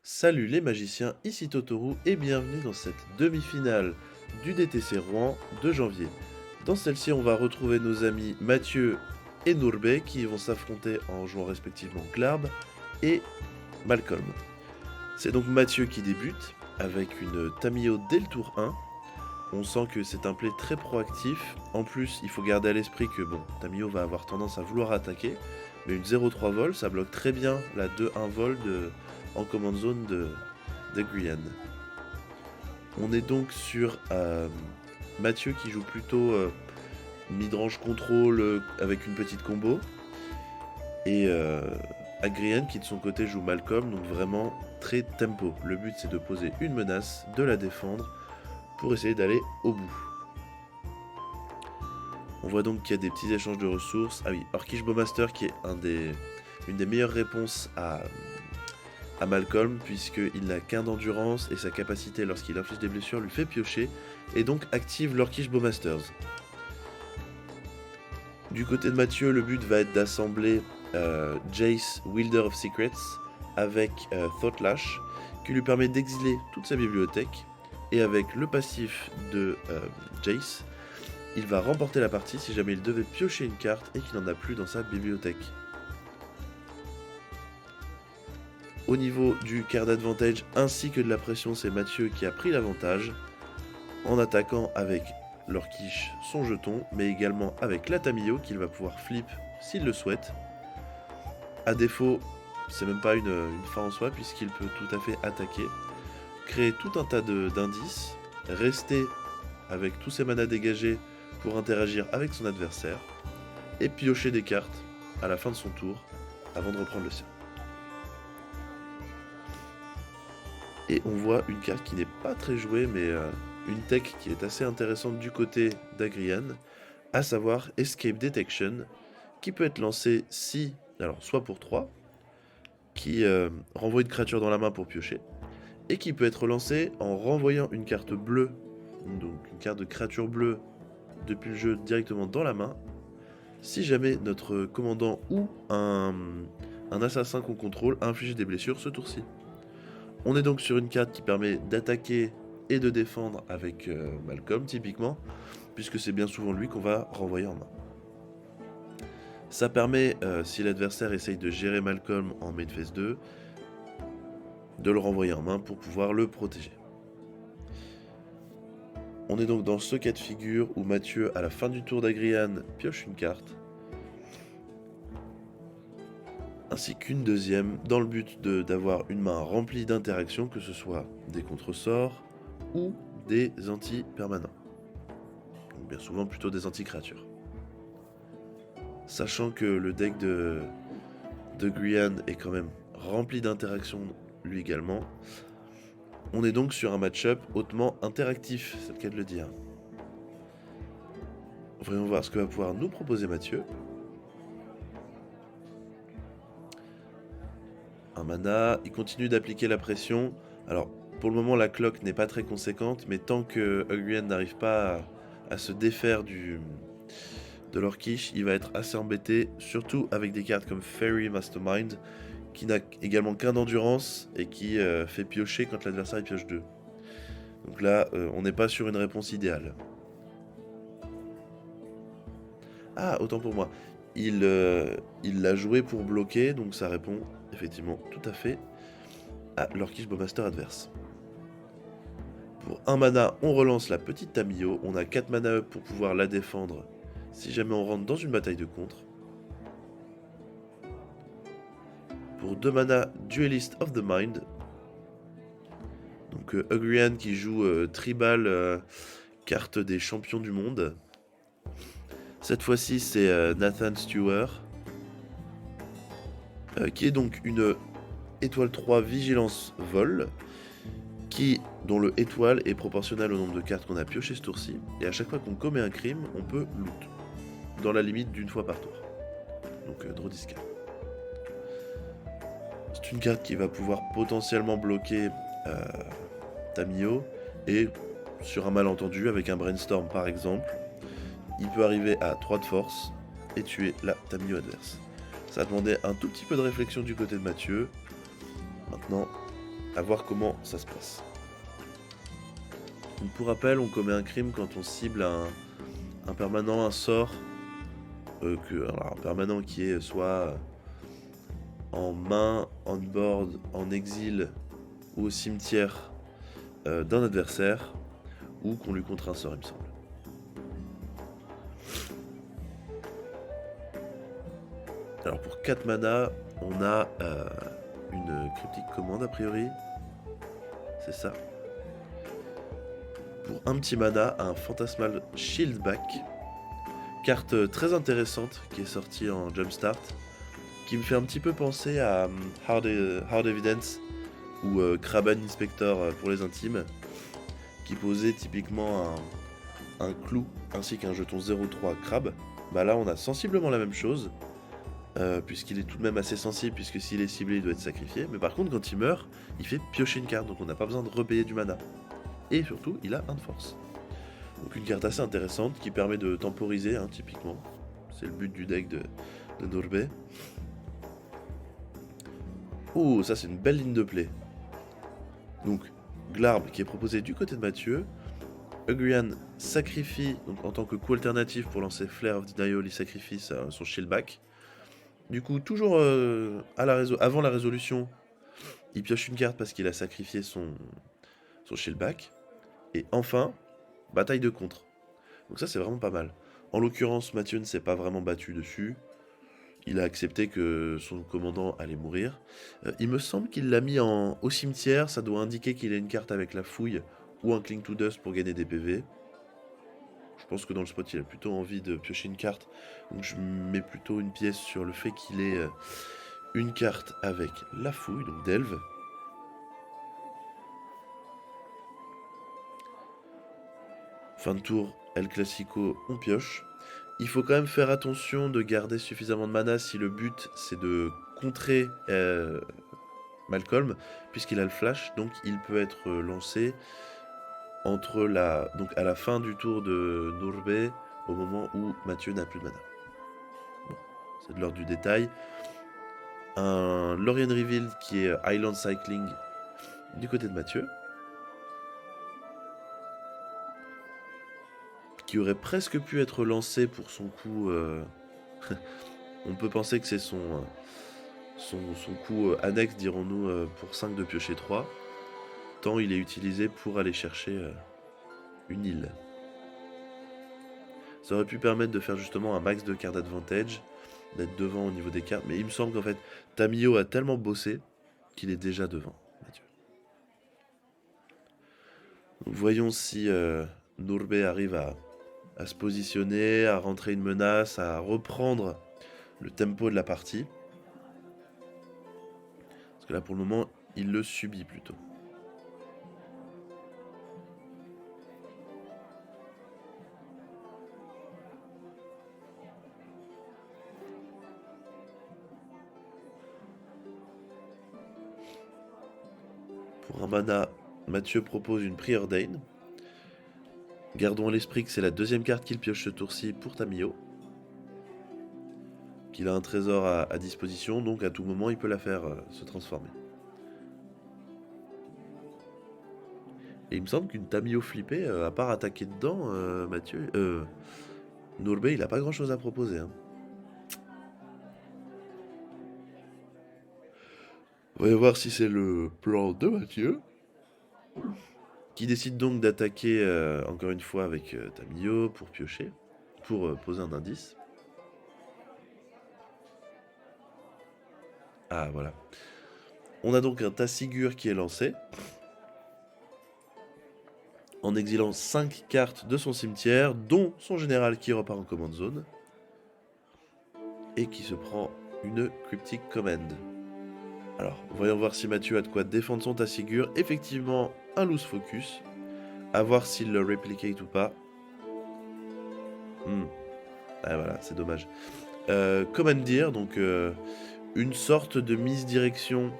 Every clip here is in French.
Salut les magiciens, ici Totoru et bienvenue dans cette demi-finale du DTC Rouen de janvier. Dans celle-ci, on va retrouver nos amis Mathieu et Nourbe qui vont s'affronter en jouant respectivement Glarb et Malcolm. C'est donc Mathieu qui débute avec une Tamiyo dès le tour 1. On sent que c'est un play très proactif. En plus, il faut garder à l'esprit que Tamiyo va avoir tendance à vouloir attaquer, mais une 0-3 vol, ça bloque très bien la 2-1 vol en command zone de Guyane. On est donc sur Mathieu qui joue plutôt mid-range contrôle avec une petite combo. Et Agrian qui de son côté joue Malcolm, donc vraiment très tempo. Le but c'est de poser une menace, de la défendre pour essayer d'aller au bout. On voit donc qu'il y a des petits échanges de ressources. Ah oui, Orkish Bowmaster qui est une des meilleures réponses à Malcolm, puisqu'il n'a qu'un d'endurance et sa capacité lorsqu'il inflige des blessures lui fait piocher, et donc active l'Orkish Bowmasters. Du côté de Mathieu, le but va être d'assembler Jace, Wielder of Secrets, avec Thoughtlash, qui lui permet d'exiler toute sa bibliothèque, et avec le passif de Jace, il va remporter la partie si jamais il devait piocher une carte et qu'il n'en a plus dans sa bibliothèque. Au niveau du card advantage ainsi que de la pression, c'est Mathieu qui a pris l'avantage en attaquant avec l'Orkish son jeton, mais également avec la Tamiyo qu'il va pouvoir flip s'il le souhaite. A défaut, c'est même pas une fin en soi puisqu'il peut tout à fait attaquer, créer tout un tas d'indices, rester avec tous ses manas dégagés pour interagir avec son adversaire et piocher des cartes à la fin de son tour avant de reprendre le sien. Et on voit une carte qui n'est pas très jouée, mais une tech qui est assez intéressante du côté d'Agrian, à savoir Escape Detection, qui peut être lancée soit pour 3, qui renvoie une créature dans la main pour piocher, et qui peut être lancée en renvoyant une carte bleue, donc une carte de créature bleue depuis le jeu directement dans la main, si jamais notre commandant ou un assassin qu'on contrôle a infligé des blessures ce tour-ci. On est donc sur une carte qui permet d'attaquer et de défendre avec Malcolm typiquement, puisque c'est bien souvent lui qu'on va renvoyer en main. Ça permet, si l'adversaire essaye de gérer Malcolm en main phase 2, de le renvoyer en main pour pouvoir le protéger. On est donc dans ce cas de figure où Mathieu, à la fin du tour d'Agrian, pioche une carte, ainsi qu'une deuxième, dans le but d'avoir une main remplie d'interactions, que ce soit des contre-sorts ou des anti-permanents. Donc bien souvent plutôt des anti-créatures. Sachant que le deck de Guyane est quand même rempli d'interactions lui également, on est donc sur un match-up hautement interactif, c'est le cas de le dire. Voyons voir ce que va pouvoir nous proposer Mathieu. Un mana, il continue d'appliquer la pression. Alors, pour le moment, la cloque n'est pas très conséquente, mais tant que Ugrian n'arrive pas à se défaire de l'Orkish, il va être assez embêté, surtout avec des cartes comme Fairy Mastermind, qui n'a également qu'un d'endurance et qui fait piocher quand l'adversaire pioche 2. Donc là, on n'est pas sur une réponse idéale. Ah, autant pour moi. Il l'a joué pour bloquer, donc ça répond effectivement tout à fait à l'Orkish Bowmaster adverse. Pour 1 mana, on relance la petite Tamiyo. On a 4 mana up pour pouvoir la défendre si jamais on rentre dans une bataille de contre. Pour 2 mana, Duelist of the Mind. Donc Ugrian qui joue Tribal, carte des champions du monde. Cette fois-ci, c'est Nathan Stewart, qui est donc une étoile 3 vigilance vol, dont le étoile est proportionnel au nombre de cartes qu'on a pioché ce tour-ci, et à chaque fois qu'on commet un crime, on peut loot, dans la limite d'une fois par tour. Donc draw discard. C'est une carte qui va pouvoir potentiellement bloquer Tamiyo, et sur un malentendu avec un brainstorm par exemple, il peut arriver à 3 de force et tuer la Tamiyo adverse. Ça demandait un tout petit peu de réflexion du côté de Mathieu. Maintenant, à voir comment ça se passe. Donc pour rappel, on commet un crime quand on cible un permanent, un sort, alors un permanent qui est soit en main, on board, en exil ou au cimetière d'un adversaire, ou qu'on lui contre un sort, il me semble. Alors pour 4 mana, on a une cryptique commande a priori. C'est ça. Pour un petit mana, un Phantasmal Shieldback. Carte très intéressante qui est sortie en Jumpstart. Qui me fait un petit peu penser à Hard Evidence ou Kraben Inspector pour les intimes. Qui posait typiquement un clou ainsi qu'un jeton 0-3 crabe. Bah là on a sensiblement la même chose. Puisqu'il est tout de même assez sensible, puisque s'il est ciblé, il doit être sacrifié. Mais par contre, quand il meurt, il fait piocher une carte, donc on n'a pas besoin de repayer du mana. Et surtout, il a 1 de force. Donc une carte assez intéressante qui permet de temporiser, hein, typiquement. C'est le but du deck de Norbé. Oh, ça c'est une belle ligne de play. Donc, Glarb qui est proposé du côté de Mathieu. Ugrian sacrifie, donc en tant que coup alternatif pour lancer Flare of Denial, il sacrifie son shieldback. Du coup, toujours avant la résolution, il pioche une carte parce qu'il a sacrifié son shieldback. Et enfin, bataille de contre. Donc ça, c'est vraiment pas mal. En l'occurrence, Mathieu ne s'est pas vraiment battu dessus. Il a accepté que son commandant allait mourir. Il me semble qu'il l'a mis au cimetière. Ça doit indiquer qu'il a une carte avec la fouille ou un Cling to Dust pour gagner des PV. Je pense que dans le spot, il a plutôt envie de piocher une carte. Donc je mets plutôt une pièce sur le fait qu'il ait une carte avec la fouille, donc Delve. Fin de tour, El Clasico, on pioche. Il faut quand même faire attention de garder suffisamment de mana si le but c'est de contrer Malcolm, puisqu'il a le flash, donc il peut être lancé donc à la fin du tour de Norbé, au moment où Mathieu n'a plus de mana. Bon, c'est de l'ordre du détail. Un Lorien Reveal qui est Island Cycling du côté de Mathieu. Qui aurait presque pu être lancé pour son coup. On peut penser que c'est son coup annexe, dirons-nous, pour 5 de piocher 3. Tant il est utilisé pour aller chercher une île. Ça aurait pu permettre de faire justement un max de card advantage, d'être devant au niveau des cartes, mais il me semble qu'en fait, Tamio a tellement bossé qu'il est déjà devant, Mathieu. Donc, voyons si Norbé arrive à se positionner, à rentrer une menace, à reprendre le tempo de la partie. Parce que là, pour le moment, il le subit plutôt. Pour un mana, Mathieu propose une Preordain. Gardons à l'esprit que c'est la deuxième carte qu'il pioche ce tour-ci pour Tamio. Qu'il a un trésor à disposition, donc à tout moment il peut la faire se transformer. Et il me semble qu'une Tamio flippée, à part attaquer dedans, Mathieu, Norbé, il a pas grand chose à proposer. Hein. Voyons voir si c'est le plan de Mathieu. Qui décide donc d'attaquer encore une fois avec Tamio pour piocher, pour poser un indice. Ah voilà. On a donc un Tassigur qui est lancé. En exilant 5 cartes de son cimetière, dont son général qui repart en command zone. Et qui se prend une Cryptic Command. Alors, voyons voir si Mathieu a de quoi défendre son Tassigur. Effectivement, un loose focus. À voir s'il le replicate ou pas. Ah voilà, c'est dommage. Commandeer, donc une sorte de mise-direction.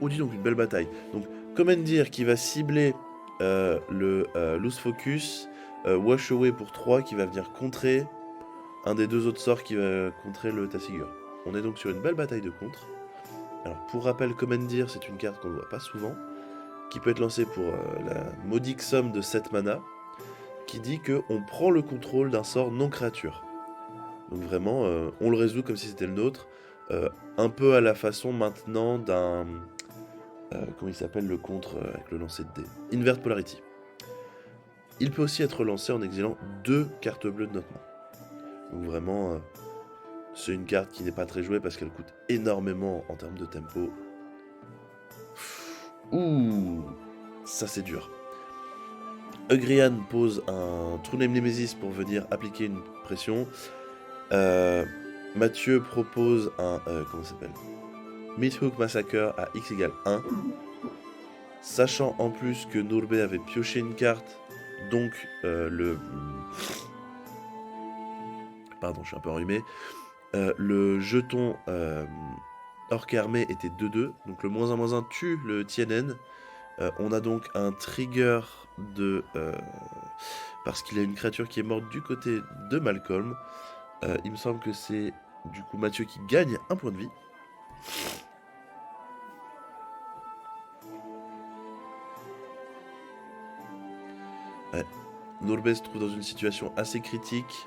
Oh, dis donc, une belle bataille. Donc, Commandeer qui va cibler le Loose Focus, Wash Away pour 3 qui va venir contrer un des deux autres sorts qui va contrer le Tassigur. On est donc sur une belle bataille de contre. Alors pour rappel, Commandeer, c'est une carte qu'on ne voit pas souvent, qui peut être lancée pour la modique somme de 7 mana, qui dit qu'on prend le contrôle d'un sort non créature. Donc vraiment, on le résout comme si c'était le nôtre, un peu à la façon maintenant d'un... comment il s'appelle le contre avec le lancer de dés? Invert Polarity. Il peut aussi être lancé en exilant 2 cartes bleues de notre main. Donc vraiment, c'est une carte qui n'est pas très jouée parce qu'elle coûte énormément en termes de tempo. Ouh, ça c'est dur. Ugrian pose un True Name Nemesis pour venir appliquer une pression. Mathieu propose un... comment ça s'appelle? Meathook Massacre à x égale 1. Sachant en plus que Nourbe avait pioché une carte, donc le... Pardon, je suis un peu enrhumé. Le jeton orc armé était 2-2, donc le -1/-1 tue le TNN. On a donc un trigger de... parce qu'il a une créature qui est morte du côté de Malcolm. Il me semble que c'est du coup Mathieu qui gagne un point de vie. Ouais. Nourbe se trouve dans une situation assez critique.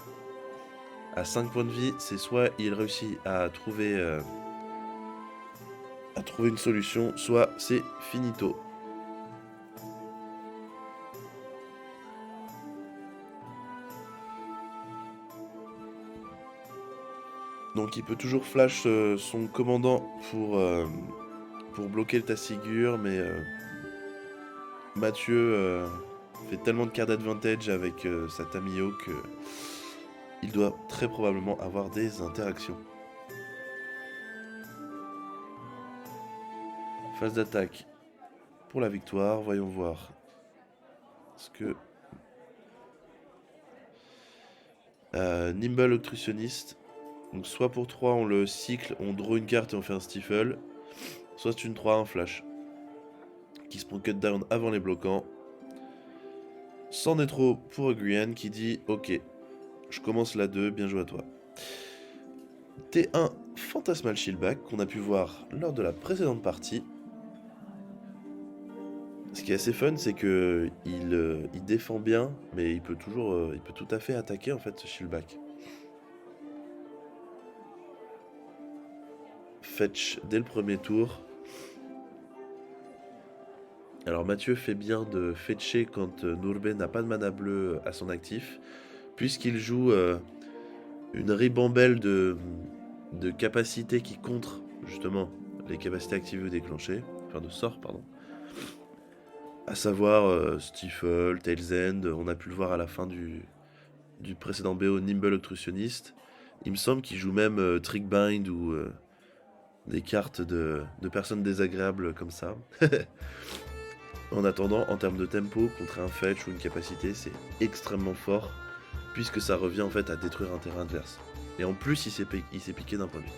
À 5 points de vie, c'est soit il réussit à trouver une solution, soit c'est finito. Donc il peut toujours flash son commandant pour bloquer le Tassigur, mais Mathieu fait tellement de cartes d'advantage avec sa Tamiyo que il doit très probablement avoir des interactions. Phase d'attaque pour la victoire, voyons voir. Est-ce que... Nimble Obstructionniste. Donc soit pour 3 on le cycle, on draw une carte et on fait un stifle. Soit c'est une 3-1 flash. Qui se prend cut down avant les bloquants. C'en est trop pour Agrian qui dit ok, je commence la 2, bien joué à toi. T1 Phantasmal Shieldback qu'on a pu voir lors de la précédente partie. Ce qui est assez fun, c'est que il défend bien, mais il peut tout à fait attaquer en fait ce Shieldback. Fetch dès le premier tour. Alors Mathieu fait bien de fetcher quand Nourbe n'a pas de mana bleu à son actif, puisqu'il joue une ribambelle de capacités qui contre justement les capacités activées ou déclenchées, enfin de sorts pardon. À savoir Stifle, Tail's End, on a pu le voir à la fin du précédent BO Nimble Obstructionniste. Il me semble qu'il joue même Trickbind ou des cartes de personnes désagréables comme ça. En attendant, en termes de tempo, contre un fetch ou une capacité, c'est extrêmement fort, puisque ça revient en fait à détruire un terrain adverse. Et en plus, il s'est piqué d'un point de vue.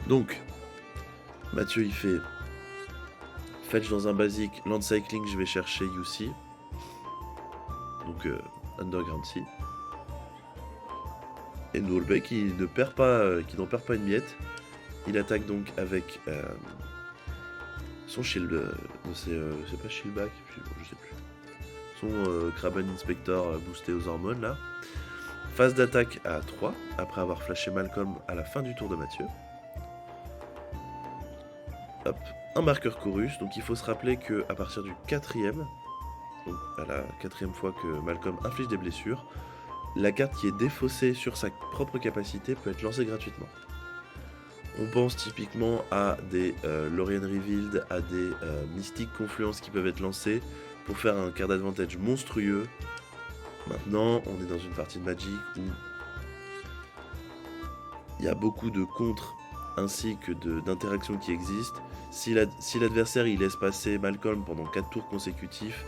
Donc, Mathieu il fait fetch dans un basique, land cycling, je vais chercher UC. Donc Underground Sea. Et Nourbe qui n'en perd pas une miette. Il attaque donc avec son shield, c'est pas shieldback, je sais plus. Son Kraben Inspector boosté aux hormones là. Phase d'attaque à 3, après avoir flashé Malcolm à la fin du tour de Mathieu. Hop, un marqueur chorus, donc il faut se rappeler que à partir du 4ème, donc à la 4ème fois que Malcolm inflige des blessures, la carte qui est défaussée sur sa propre capacité peut être lancée gratuitement. On pense typiquement à des Lorien Revealed, à des Mystic Confluence qui peuvent être lancés pour faire un card d'advantage monstrueux. Maintenant, on est dans une partie de Magic où il y a beaucoup de contres ainsi que d'interactions qui existent. Si l'adversaire il laisse passer Malcolm pendant 4 tours consécutifs,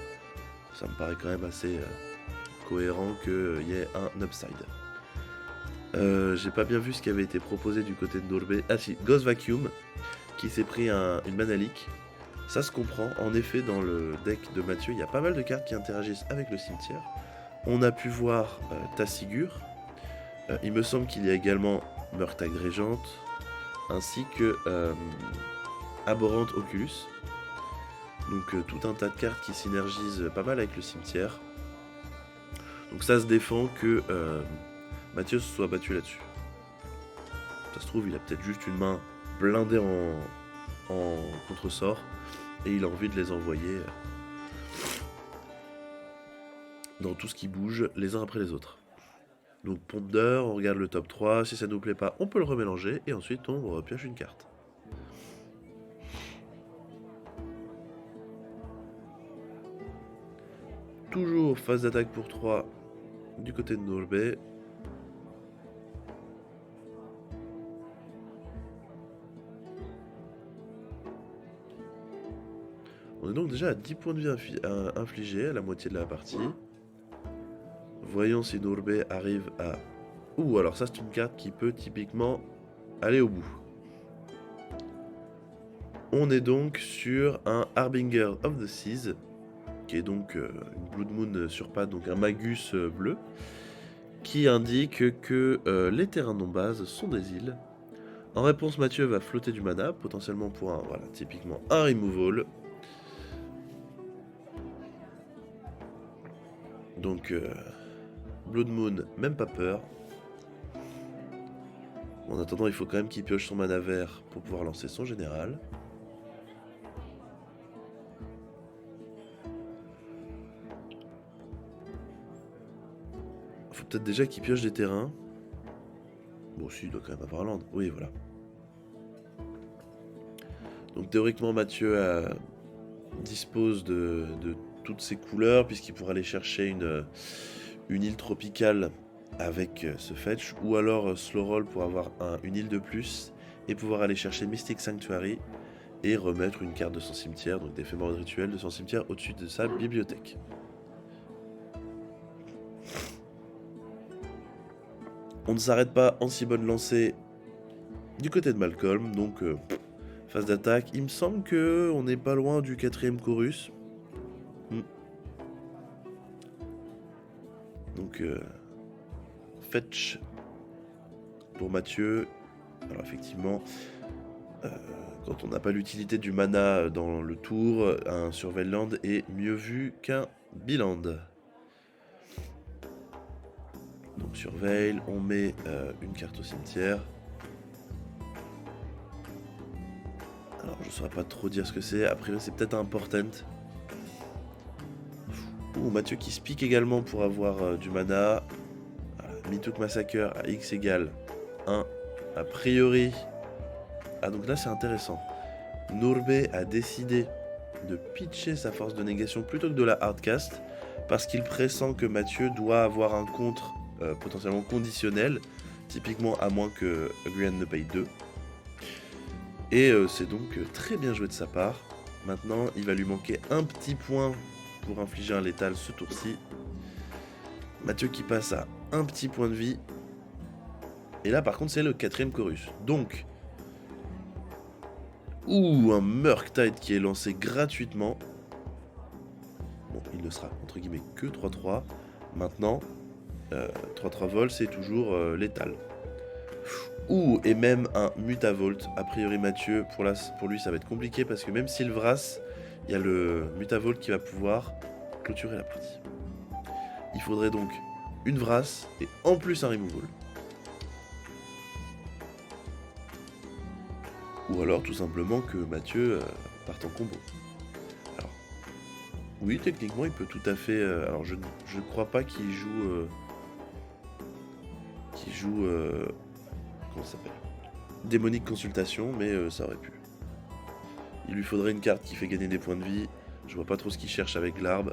ça me paraît quand même assez cohérent qu'il y ait un upside. J'ai pas bien vu ce qui avait été proposé du côté de Nourbe. Ah si, Ghost Vacuum, qui s'est pris une mana leak. Ça se comprend, en effet dans le deck de Mathieu, il y a pas mal de cartes qui interagissent avec le cimetière. On a pu voir Tassigur. Il me semble qu'il y a également Murktide Régente, ainsi que Abhorrent Oculus. Donc tout un tas de cartes qui synergisent pas mal avec le cimetière. Donc ça se défend que Mathieu se soit battu là-dessus. Ça se trouve, il a peut-être juste une main blindée en contre-sort et il a envie de les envoyer dans tout ce qui bouge les uns après les autres. Donc Ponder, on regarde le top 3, si ça nous plaît pas, on peut le remélanger et ensuite on repioche une carte. Toujours phase d'attaque pour 3 du côté de Norbé. On est donc déjà à 10 points de vie infligés à la moitié de la partie. Voyons si Norbé arrive à... Ouh, alors ça c'est une carte qui peut typiquement aller au bout. On est donc sur un Harbinger of the Seas, qui est donc une Blood Moon sur pattes, donc un Magus bleu, qui indique que les terrains non-base sont des îles. En réponse, Mathieu va flotter du mana, potentiellement pour un, voilà, typiquement un removal. Donc, Blood Moon, même pas peur. En attendant, il faut quand même qu'il pioche son mana vert pour pouvoir lancer son général. Faut peut-être déjà qu'il pioche des terrains. Bon, si, il doit quand même avoir land. Oui, voilà. Donc théoriquement, Mathieu dispose de toutes ses couleurs, puisqu'il pourra aller chercher une île tropicale avec ce fetch, ou alors slow roll pour avoir une île de plus, et pouvoir aller chercher Mystic Sanctuary, et remettre une carte de son cimetière, donc d'éphémère rituel de son cimetière au-dessus de sa bibliothèque. On ne s'arrête pas en si bonne lancée du côté de Malcolm, donc phase d'attaque. Il me semble que on n'est pas loin du 4ème chorus. Donc fetch pour Mathieu. Alors effectivement, quand on n'a pas l'utilité du mana dans le tour, un Surveil Land est mieux vu qu'un Biland. Donc Surveil, on met une carte au cimetière. Alors je ne saurais pas trop dire ce que c'est, après c'est peut-être un Portent. Ouh, Mathieu qui se pique également pour avoir du mana. Mythic Massacre à X égale 1. A priori... Ah donc là c'est intéressant. Norbé a décidé de pitcher sa force de négation plutôt que de la hardcast, parce qu'il pressent que Mathieu doit avoir un contre potentiellement conditionnel, typiquement à moins que Agrian ne paye 2. Et c'est donc très bien joué de sa part. Maintenant il va lui manquer un petit point pour infliger un létal ce tour-ci. Mathieu qui passe à un petit point de vie. Et là par contre c'est le 4ème chorus. Donc... Ouh, un Murktide qui est lancé gratuitement. Bon, il ne sera entre guillemets que 3-3. Maintenant, 3-3 vol, c'est toujours létal. Ouh, et même un Mutavolt. A priori, Mathieu, pour lui, ça va être compliqué parce que même s'il vrasse, il y a le Mutavolt qui va pouvoir clôturer la partie. Il faudrait donc une vrasse et en plus un removal. Ou alors tout simplement que Mathieu parte en combo. Alors, oui, techniquement, il peut tout à fait... alors, je ne crois pas qu'il joue... comment ça s'appelle, Démonique Consultation, mais ça aurait pu. Il lui faudrait une carte qui fait gagner des points de vie. Je vois pas trop ce qu'il cherche avec l'arbre.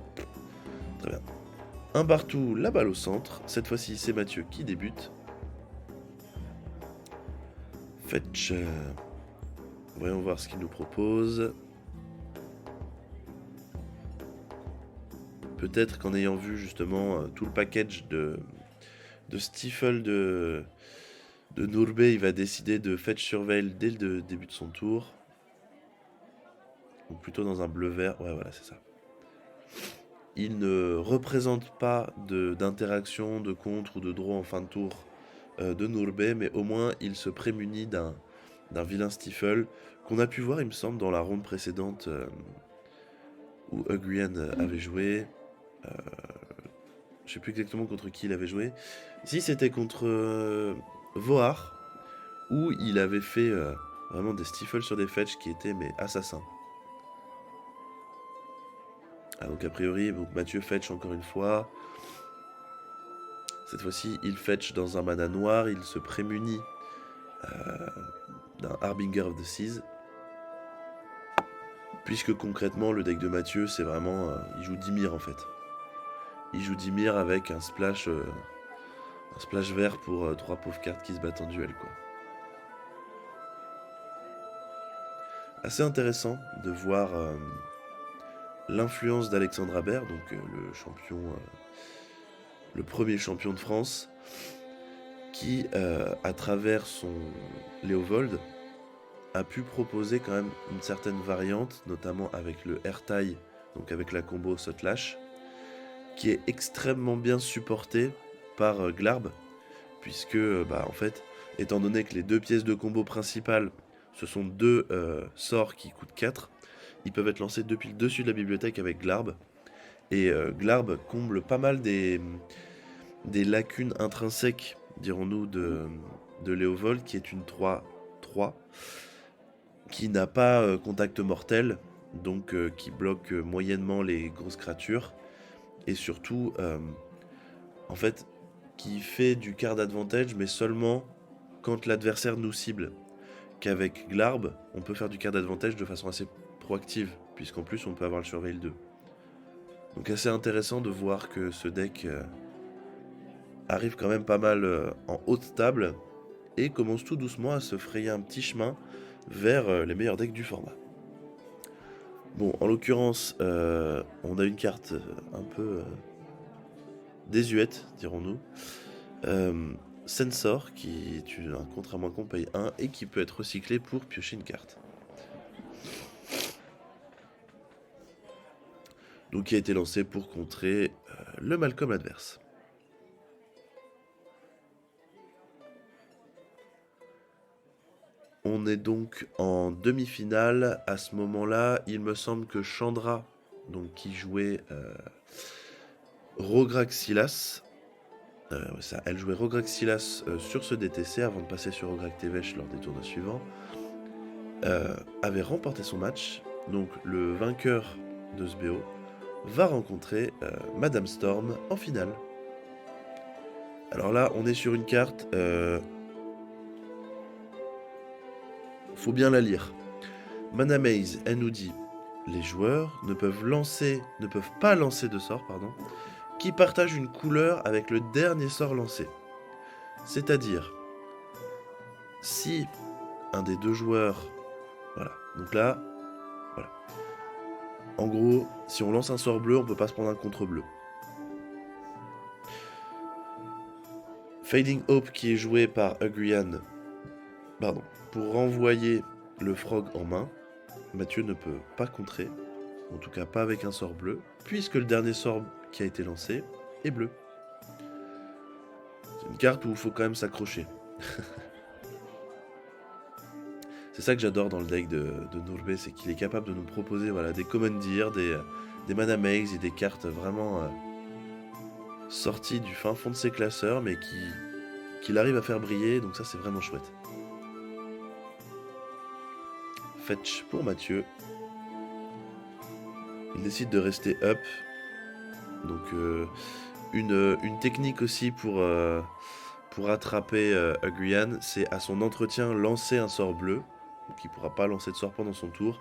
Très bien. Un partout, la balle au centre. Cette fois-ci, c'est Mathieu qui débute. Fetch... Voyons voir ce qu'il nous propose. Peut-être qu'en ayant vu justement tout le package de Stifle de Norbé, il va décider de Fetch Surveil dès le début de son tour. Ou plutôt dans un bleu-vert. Ouais, voilà, c'est ça. Il ne représente pas d'interaction, de contre ou de draw en fin de tour de Norbé, mais au moins il se prémunit d'un vilain Stifle qu'on a pu voir, il me semble, dans la ronde précédente où Ugrian avait joué. Je sais plus exactement contre qui il avait joué. Si c'était contre Vohar, où il avait fait vraiment des Stifles sur des fetch qui étaient mais assassins. Ah, donc a priori, donc Mathieu fetch encore une fois. Cette fois-ci, il fetch dans un mana noir, il se prémunit d'un Harbinger of the Seas. Puisque concrètement, le deck de Mathieu, c'est vraiment... il joue Dimir en fait. Il joue Dimir avec un splash vert pour 3 pauvres cartes qui se battent en duel, quoi. Assez intéressant de voir l'influence d'Alexandre Aber, donc le champion... le premier champion de France, qui, à travers son Léovold, a pu proposer quand même une certaine variante, notamment avec le airtie, donc avec la combo Sotlash, qui est extrêmement bien supportée par Glarb, puisque, en fait, étant donné que les deux pièces de combo principales, ce sont deux sorts qui coûtent 4, ils peuvent être lancés depuis le dessus de la bibliothèque avec Glarb, et Glarb comble pas mal des lacunes intrinsèques, dirons-nous, de Léovold, qui est une 3-3, qui n'a pas contact mortel, donc qui bloque moyennement les grosses créatures, et surtout, en fait, qui fait du card advantage, mais seulement quand l'adversaire nous cible. Qu'avec Glarb, on peut faire du card advantage de façon assez proactive, puisqu'en plus on peut avoir le Surveil 2. Donc assez intéressant de voir que ce deck arrive quand même pas mal en haute table, et commence tout doucement à se frayer un petit chemin vers les meilleurs decks du format. Bon, en l'occurrence, on a une carte un peu désuète, dirons-nous. Sensor, qui est un contre à moins qu'on paye 1 et qui peut être recyclé pour piocher une carte. Donc qui a été lancé pour contrer le Malcolm adverse. On est donc en demi-finale. À ce moment-là, il me semble que Chandra, donc qui jouait Rograxilas, elle jouait Rograxilas sur ce DTC avant de passer sur Rograg Tevesh lors des tournois suivants, avait remporté son match. Donc le vainqueur de ce BO va rencontrer Madame Storm en finale. Alors là, on est sur une carte... faut bien la lire. Mana Maze, elle nous dit: les joueurs ne peuvent pas lancer de sort, qui partagent une couleur avec le dernier sort lancé. C'est-à-dire, si un des deux joueurs... Voilà, donc là, voilà. En gros, si on lance un sort bleu, on peut pas se prendre un contre bleu. Fading Hope, qui est joué par Ugrian, pour renvoyer le frog en main, Mathieu ne peut pas contrer, en tout cas pas avec un sort bleu, puisque le dernier sort qui a été lancé est bleu. C'est une carte où il faut quand même s'accrocher. C'est ça que j'adore dans le deck de Nourbe, c'est qu'il est capable de nous proposer des commandeers, des mana maze et des cartes vraiment sorties du fin fond de ses classeurs, mais qu'il arrive à faire briller, donc ça c'est vraiment chouette. Fetch pour Mathieu. Il décide de rester up. Donc une technique aussi pour attraper Ugrian, c'est à son entretien lancer un sort bleu. Donc il ne pourra pas lancer de sort pendant son tour.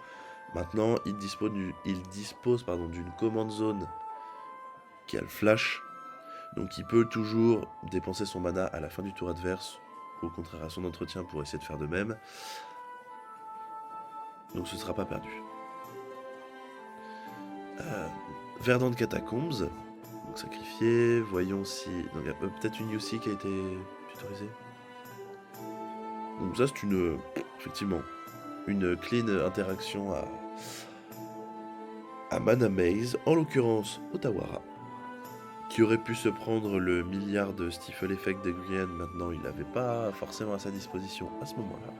Maintenant, il dispose d'une command zone qui a le flash. Donc il peut toujours dépenser son mana à la fin du tour adverse, au contraire à son entretien, pour essayer de faire de même. Donc ce ne sera pas perdu. Verdant de Catacombs, donc sacrifié. Voyons si... Donc il y a peut-être une UC qui a été tutorisée. Donc ça c'est effectivement une clean interaction à Mana Maze, en l'occurrence Otawara, qui aurait pu se prendre le milliard de Stifle Effect de Grian. Maintenant il n'avait pas forcément à sa disposition à ce moment-là.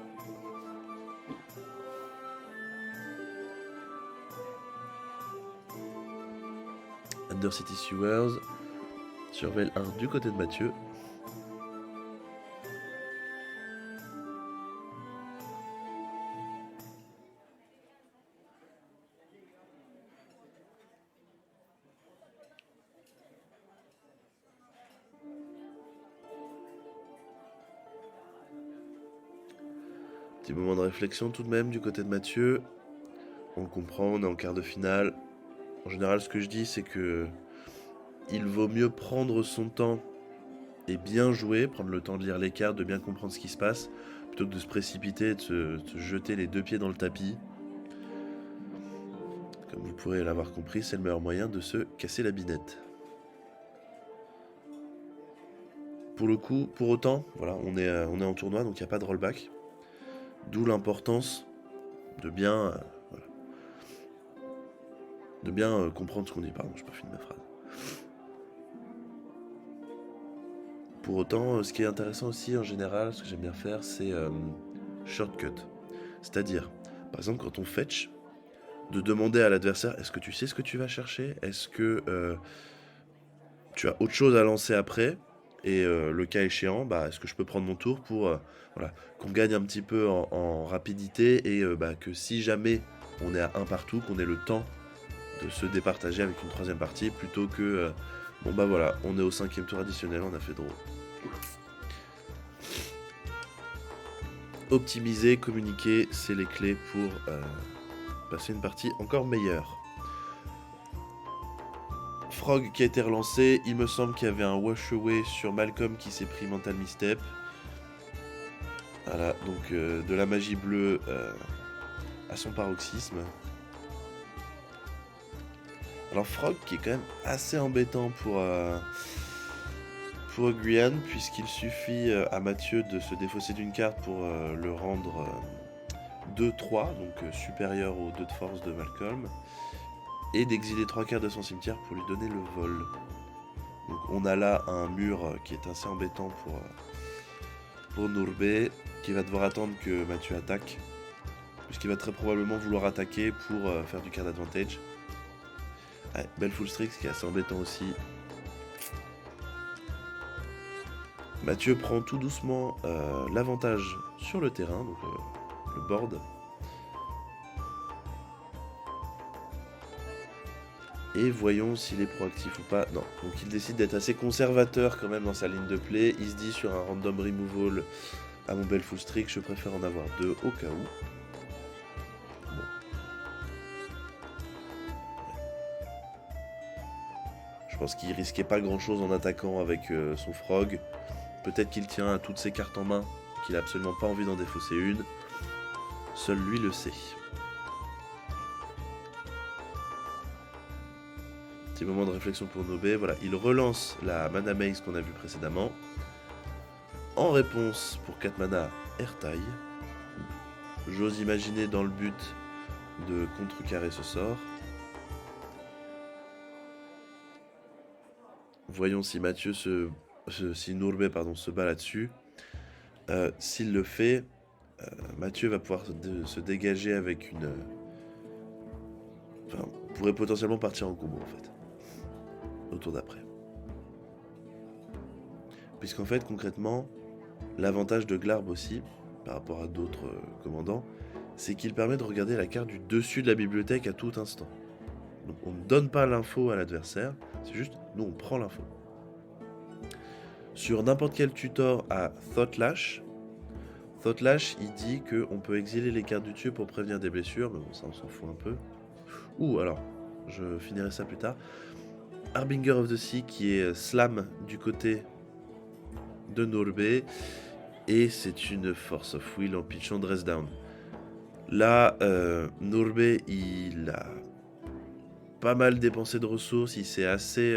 Undercity Sewers. Surveille 1 du côté de Mathieu. Petit moment de réflexion tout de même du côté de Mathieu. On le comprend, on est en quart de finale. En général, ce que je dis, c'est que il vaut mieux prendre son temps et bien jouer, prendre le temps de lire les cartes, de bien comprendre ce qui se passe, plutôt que de se précipiter et de se jeter les deux pieds dans le tapis. Comme vous pourrez l'avoir compris, c'est le meilleur moyen de se casser la binette. Pour le coup, pour autant, voilà, on est en tournoi, donc il n'y a pas de rollback. D'où l'importance de bien, comprendre ce qu'on dit. Pardon, je n'ai pas fini ma phrase. Pour autant, ce qui est intéressant aussi en général, ce que j'aime bien faire, c'est shortcut. C'est-à-dire, par exemple, quand on fetch, de demander à l'adversaire, est-ce que tu sais ce que tu vas chercher? Est-ce que tu as autre chose à lancer après? Et le cas échéant, est-ce que je peux prendre mon tour pour qu'on gagne un petit peu en rapidité et que si jamais on est à un partout, qu'on ait le temps de se départager avec une troisième partie plutôt que on est au 5e tour additionnel, on a fait draw. Optimiser, communiquer, c'est les clés pour passer une partie encore meilleure. Frog qui a été relancé, il me semble qu'il y avait un wash away sur Malcolm qui s'est pris mental misstep. Voilà, donc de la magie bleue à son paroxysme. Alors Frog qui est quand même assez embêtant pour Guyane, puisqu'il suffit à Mathieu de se défausser d'une carte pour le rendre 2-3, donc supérieur aux 2 de force de Malcolm, et d'exiler 3 cartes de son cimetière pour lui donner le vol. Donc on a là un mur qui est assez embêtant pour Nourbe, qui va devoir attendre que Mathieu attaque, puisqu'il va très probablement vouloir attaquer pour faire du card advantage. Ouais, belle full strix qui est assez embêtant aussi. Mathieu prend tout doucement l'avantage sur le terrain, donc le board. Et voyons s'il est proactif ou pas. Non, donc il décide d'être assez conservateur quand même dans sa ligne de play. Il se dit sur un random removal à mon bel full streak, je préfère en avoir 2 au cas où. Bon. Je pense qu'il risquait pas grand chose en attaquant avec son frog. Peut-être qu'il tient à toutes ses cartes en main, qu'il a absolument pas envie d'en défausser une. Seul lui le sait. Petit moment de réflexion pour Nobé. Voilà, il relance la mana maze qu'on a vu précédemment. En réponse, pour 4 mana, Airtail. J'ose imaginer dans le but de contrecarrer ce sort. Voyons si Mathieu si Nourbe se bat là-dessus. S'il le fait, Mathieu va pouvoir se dégager avec une... pourrait potentiellement partir en combo en fait. Au tour d'après. Puisqu'en fait, concrètement, l'avantage de Glarb aussi, par rapport à d'autres commandants, c'est qu'il permet de regarder la carte du dessus de la bibliothèque à tout instant. Donc on ne donne pas l'info à l'adversaire, c'est juste, nous on prend l'info. Sur n'importe quel tutor à Thought-Lash, il dit qu'on peut exiler les cartes du dessus pour prévenir des blessures, mais bon, ça on s'en fout un peu. Alors, je finirai ça plus tard. Harbinger of the Sea qui est slam du côté de Nourbe, et c'est une Force of Will en pitchant Dress Down. Là, Nourbe, il a pas mal dépensé de ressources, il s'est assez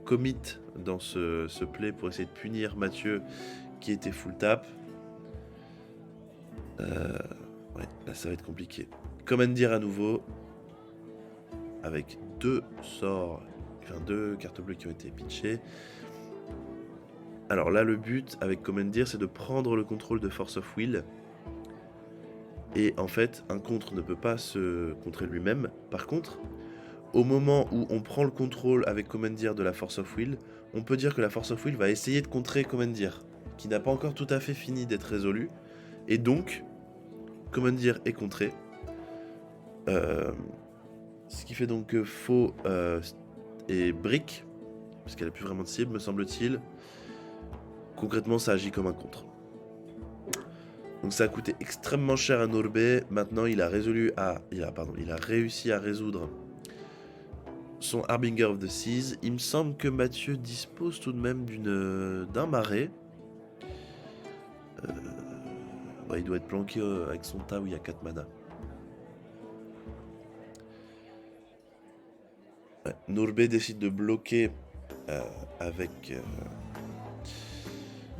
commit dans ce play pour essayer de punir Mathieu qui était full tap. Ouais, là ça va être compliqué. Commandir à nouveau, avec 2 cartes bleues qui ont été pitchées. Alors là, le but avec Commandir, c'est de prendre le contrôle de Force of Will. Et en fait, un contre ne peut pas se contrer lui-même. Par contre, au moment où on prend le contrôle avec Commandeer de la Force of Will, on peut dire que la Force of Will va essayer de contrer Commandeer, qui n'a pas encore tout à fait fini d'être résolu, et donc Commandeer est contré. Ce qui fait donc que Faux et Brick, parce qu'elle n'a plus vraiment de cible, me semble-t-il. Concrètement, ça agit comme un contre. Donc ça a coûté extrêmement cher à Norbe. Maintenant, il a réussi à résoudre son Harbinger of the Seas. Il me semble que Mathieu dispose tout de même d'un marais. Ouais, il doit être planqué avec son tas où il y a 4 mana. Ouais, Norbe décide de bloquer avec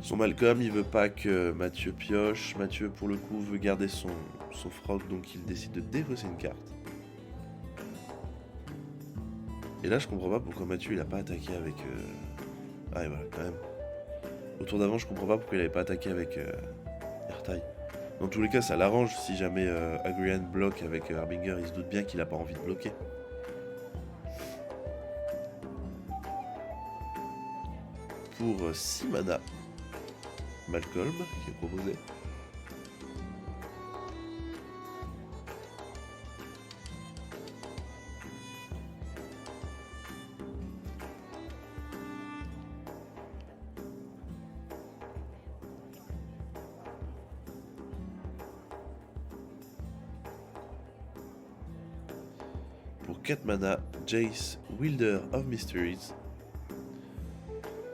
son Malcolm. Il veut pas que Mathieu pioche. Mathieu, pour le coup, veut garder son frog, donc il décide de défausser une carte. Et là, je comprends pas pourquoi Mathieu il a pas attaqué avec. Ah, et voilà, quand même. Au tour d'avant, je comprends pas pourquoi il avait pas attaqué avec Ertai. Dans tous les cas, ça l'arrange si jamais Agrian bloque avec Harbinger. Il se doute bien qu'il a pas envie de bloquer. Pour 6 mana, Malcolm qui est proposé. Pour 4 mana, Jace, Wielder of Mysteries.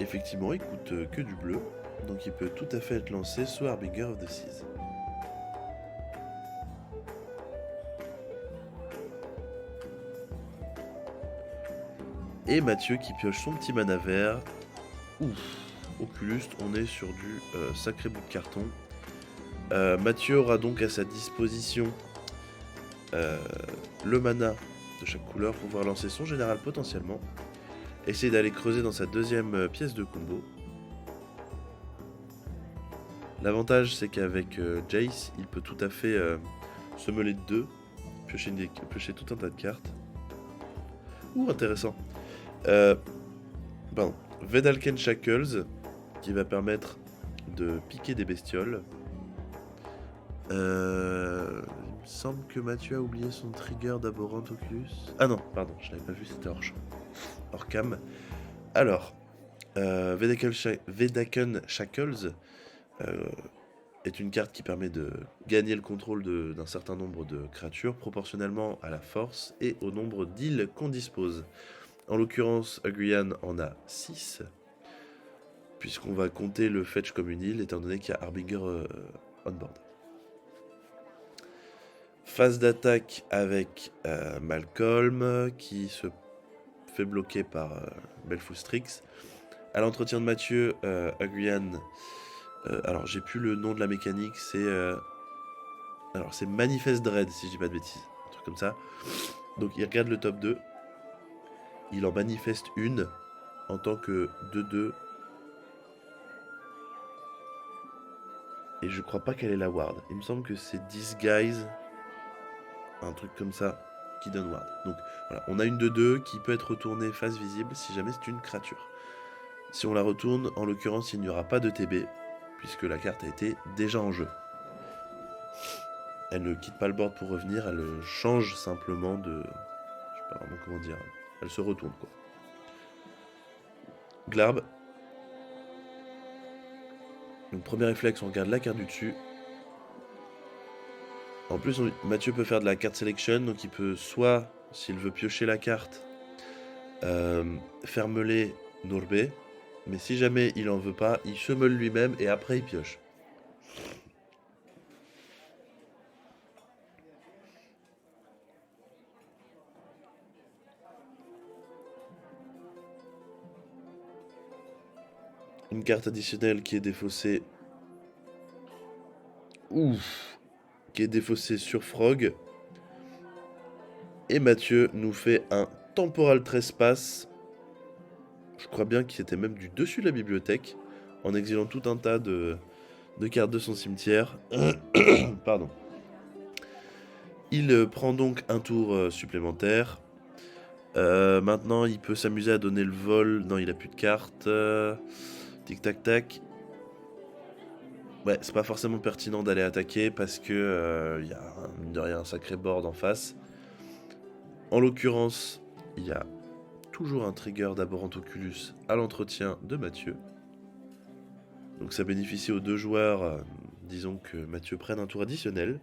Effectivement, il coûte que du bleu, donc il peut tout à fait être lancé sous Harbinger of the Seas. Et Mathieu qui pioche son petit mana vert. Ouf, Oculus, on est sur du sacré bout de carton. Mathieu aura donc à sa disposition le mana de chaque couleur pour pouvoir lancer son général potentiellement. Essayer d'aller creuser dans sa deuxième pièce de combo. L'avantage c'est qu'avec Jace, il peut tout à fait se mêler de 2, piocher tout un tas de cartes. Ouh, intéressant. Vedalken Shackles, qui va permettre de piquer des bestioles. Il me semble que Mathieu a oublié son trigger d'Abhorrent Oculus. Ah non, pardon, je l'avais pas vu, c'était hors cam. Alors, Vedaken Shackles est une carte qui permet de gagner le contrôle d'un certain nombre de créatures proportionnellement à la force et au nombre d'îles qu'on dispose. En l'occurrence, Agrian en a 6, puisqu'on va compter le fetch comme une île, étant donné qu'il y a Harbinger on board. Phase d'attaque avec Malcolm, qui se fait bloquer par Belfustrix. À l'entretien de Mathieu, Agrian... alors, j'ai plus le nom de la mécanique, c'est... alors, c'est Manifest Dread, si je dis pas de bêtises. Un truc comme ça. Donc, il regarde le top 2. Il en manifeste une en tant que 2-2. Et je crois pas qu'elle est la ward. Il me semble que c'est Disguise. Un truc comme ça qui donne ward. Donc voilà, on a une 2-2 qui peut être retournée face visible si jamais c'est une créature. Si on la retourne, en l'occurrence, il n'y aura pas de TB, puisque la carte a été déjà en jeu. Elle ne quitte pas le board pour revenir, elle change simplement de... Je sais pas vraiment comment dire. Elle se retourne, quoi. Glarb. Donc premier réflexe, on regarde la carte du dessus. En plus, Mathieu peut faire de la card selection, donc il peut soit, s'il veut piocher la carte, faire meuler Norbe, mais si jamais il en veut pas, il se meule lui-même et après il pioche. Une carte additionnelle qui est défaussée. Ouf! Qui est défaussée sur Frog. Et Mathieu nous fait un Temporal Trespass. Je crois bien qu'il était même du dessus de la bibliothèque, en exilant tout un tas de cartes de son cimetière. Pardon. Il prend donc un tour supplémentaire. Maintenant, il peut s'amuser à donner le vol. Non, il a plus de cartes. Tic tac tac. Ouais, c'est pas forcément pertinent d'aller attaquer parce que y a mine de rien un sacré board en face. En l'occurrence, il y a toujours un trigger d'Aberrant Oculus à l'entretien de Mathieu. Donc ça bénéficie aux deux joueurs, disons que Mathieu prenne un tour additionnel.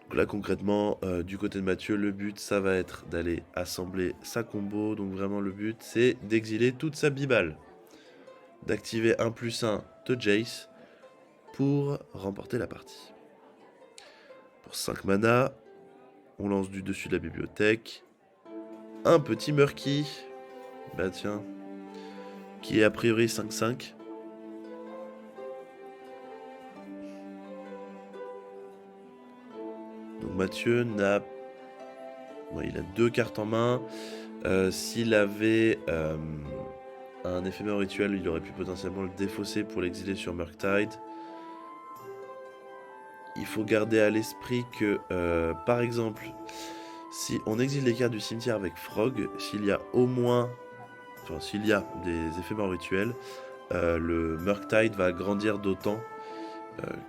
Donc là concrètement, du côté de Mathieu, le but ça va être d'aller assembler sa combo. Donc vraiment le but c'est d'exiler toute sa bibale. D'activer 1+1 de Jace pour remporter la partie. Pour 5 mana, on lance du dessus de la bibliothèque. Un petit Murky. Bah tiens. Qui est a priori 5-5. Donc Mathieu n'a... Ouais, il a 2 cartes en main. S'il avait un éphémère rituel, il aurait pu potentiellement le défausser pour l'exiler sur Murktide. Il faut garder à l'esprit que, par exemple, si on exile les cartes du cimetière avec Frog, s'il y a au moins... Enfin, s'il y a des éphémères rituels, le Murktide va grandir d'autant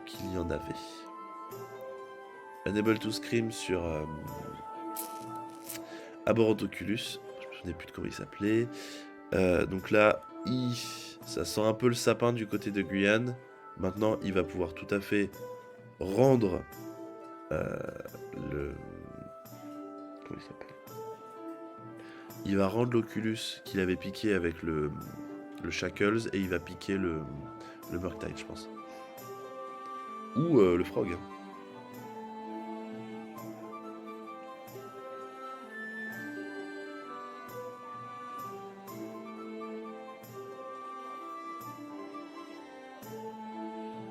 qu'il y en avait. Unable to Scream sur Aberrant Oculus. Je me souviens plus de comment il s'appelait. Donc là, ça sent un peu le sapin du côté de Guyane. Maintenant, il va pouvoir tout à fait rendre le... Comment il s'appelle ? Il va rendre l'Oculus qu'il avait piqué avec le Shackles et il va piquer le Murktide, je pense. Ou le Frog. Hein.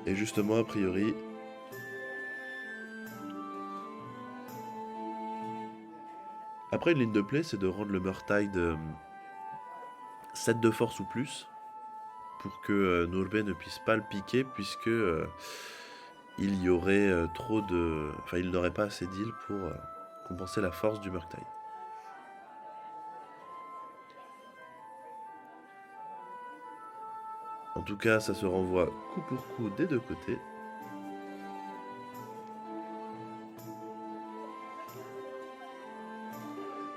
Et justement, a priori... Après, une ligne de play, c'est de rendre le Murktide 7 de force ou plus, pour que Nourbe ne puisse pas le piquer, puisque il y aurait trop de... Enfin, il n'aurait pas assez d'îles pour compenser la force du Murktide. En tout cas, ça se renvoie coup pour coup des deux côtés.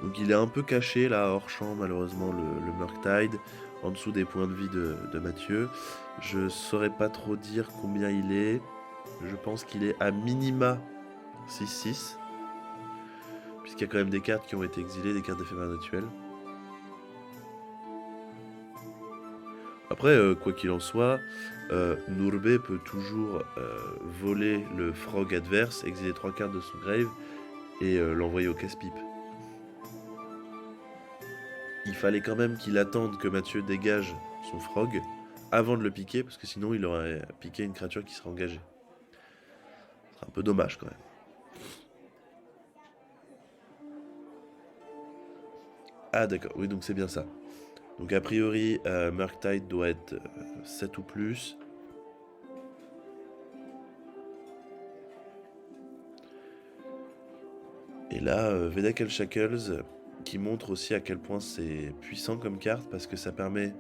Donc il est un peu caché là hors champ malheureusement le Murktide, en dessous des points de vie de Mathieu. Je saurais pas trop dire combien il est. Je pense qu'il est à minima 6-6. Puisqu'il y a quand même des cartes qui ont été exilées, des cartes d'éphémères rituelles. Après, quoi qu'il en soit, Nourbe peut toujours voler le frog adverse, exiler 3 cartes de son grave et l'envoyer au casse-pipe. Il fallait quand même qu'il attende que Mathieu dégage son frog avant de le piquer, parce que sinon il aurait piqué une créature qui serait engagée. C'est un peu dommage quand même. Ah d'accord, oui donc c'est bien ça. Donc a priori, Murktide doit être 7 ou plus. Et là, Vedek Shackles, qui montre aussi à quel point c'est puissant comme carte, parce que ça permet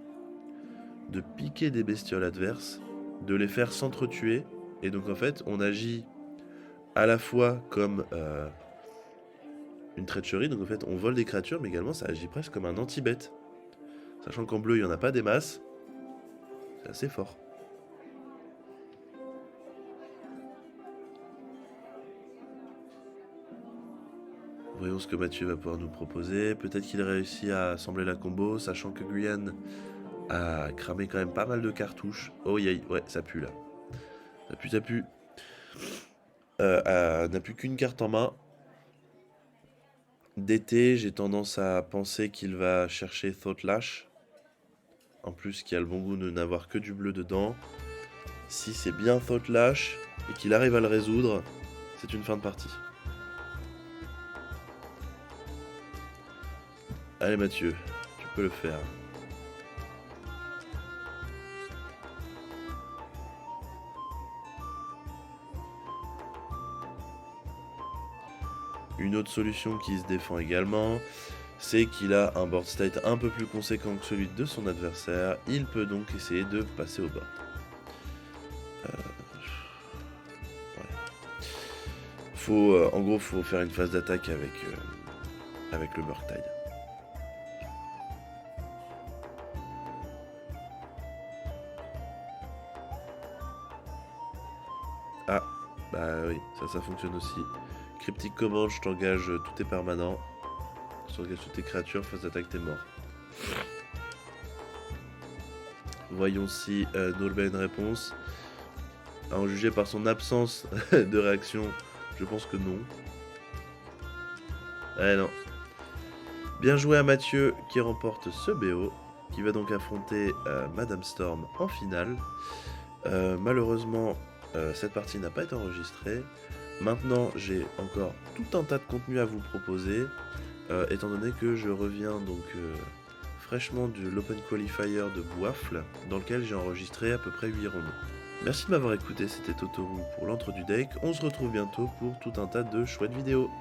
de piquer des bestioles adverses, de les faire s'entretuer, et donc en fait, on agit à la fois comme une treachery, donc en fait, on vole des créatures, mais également ça agit presque comme un anti-bet. Sachant qu'en bleu, il n'y en a pas des masses, c'est assez fort. Voyons ce que Mathieu va pouvoir nous proposer. Peut-être qu'il réussit à assembler la combo, sachant que Guyane a cramé quand même pas mal de cartouches. Oh yay, ouais, ça pue là. Ça pue. N'a plus qu'une carte en main. D'été, j'ai tendance à penser qu'il va chercher Thought-Lash. En plus, qu'il a le bon goût de n'avoir que du bleu dedans. Si c'est bien Thought-Lash et qu'il arrive à le résoudre, c'est une fin de partie. Allez Mathieu, tu peux le faire. Une autre solution qui se défend également, c'est qu'il a un board state un peu plus conséquent que celui de son adversaire. Il peut donc essayer de passer au board. En gros, faut faire une phase d'attaque avec le Murktide. Ah, bah oui, ça fonctionne aussi. Cryptic Command, je t'engage tous tes permanents. Je t'engage toutes tes créatures, phase d'attaque, t'es mort. Voyons si Nourbe a une réponse. À en juger par son absence de réaction, je pense que non. Eh non. Bien joué à Mathieu qui remporte ce BO, qui va donc affronter Madame Storm en finale. Malheureusement, cette partie n'a pas été enregistrée. Maintenant, j'ai encore tout un tas de contenu à vous proposer, étant donné que je reviens donc fraîchement de l'Open Qualifier de Boifle, dans lequel j'ai enregistré à peu près 8 rondes. Merci de m'avoir écouté, c'était Totoru pour l'entre du deck. On se retrouve bientôt pour tout un tas de chouettes vidéos.